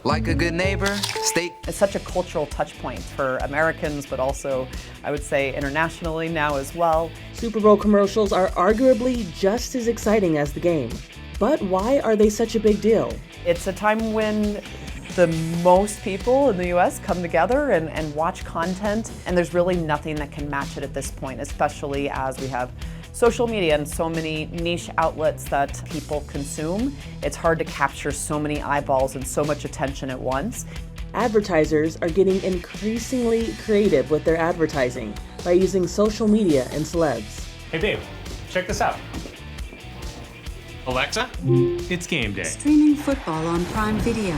Like a good neighbor, stay... It's such a cultural touch point for Americans, but also, I would say, internationally now as well. Super Bowl commercials are arguably just as exciting as the game. But why are they such a big deal? It's a time when the most people in the US come together and watch content, and there's really nothing that can match it at this point, especially as we have social media and so many niche outlets that people consume. It's hard to capture so many eyeballs and so much attention at once. Advertisers are getting increasingly creative with their advertising by using social media and celebs. Hey babe, check this out. Alexa, it's game day. Streaming football on Prime Video.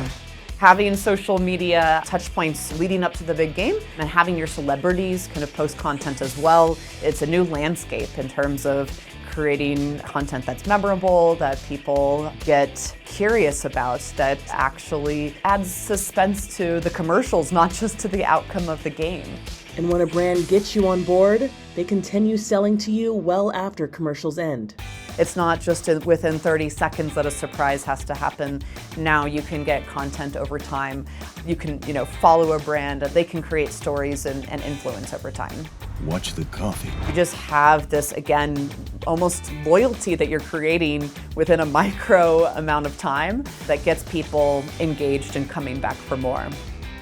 Having social media touch points leading up to the big game and having your celebrities kind of post content as well. It's a new landscape in terms of creating content that's memorable, that people get curious about, that actually adds suspense to the commercials, not just to the outcome of the game. And when a brand gets you on board, they continue selling to you well after commercials end. It's not just within 30 seconds that a surprise has to happen. Now you can get content over time. You can, follow a brand. They can create stories and influence over time. Watch the coffee. You just have this, again, almost loyalty that you're creating within a micro amount of time that gets people engaged and coming back for more.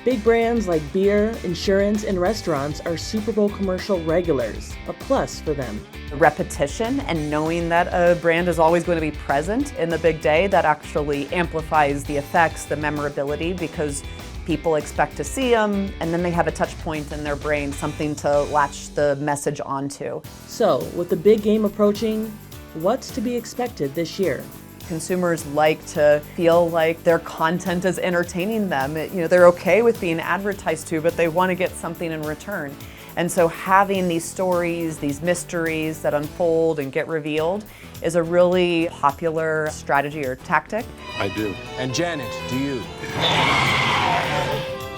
Big brands like beer, insurance, and restaurants are Super Bowl commercial regulars, a plus for them. Repetition and knowing that a brand is always going to be present in the big day, that actually amplifies the effects, the memorability, because people expect to see them, and then they have a touch point in their brain, something to latch the message onto. So, with the big game approaching, what's to be expected this year? Consumers like to feel like their content is entertaining them. They're okay with being advertised to, but they want to get something in return. And so having these stories, these mysteries that unfold and get revealed is a really popular strategy or tactic. I do. And Janet, do you?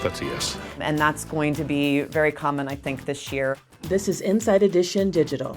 That's a yes. And that's going to be very common, I think, this year. This is Inside Edition Digital.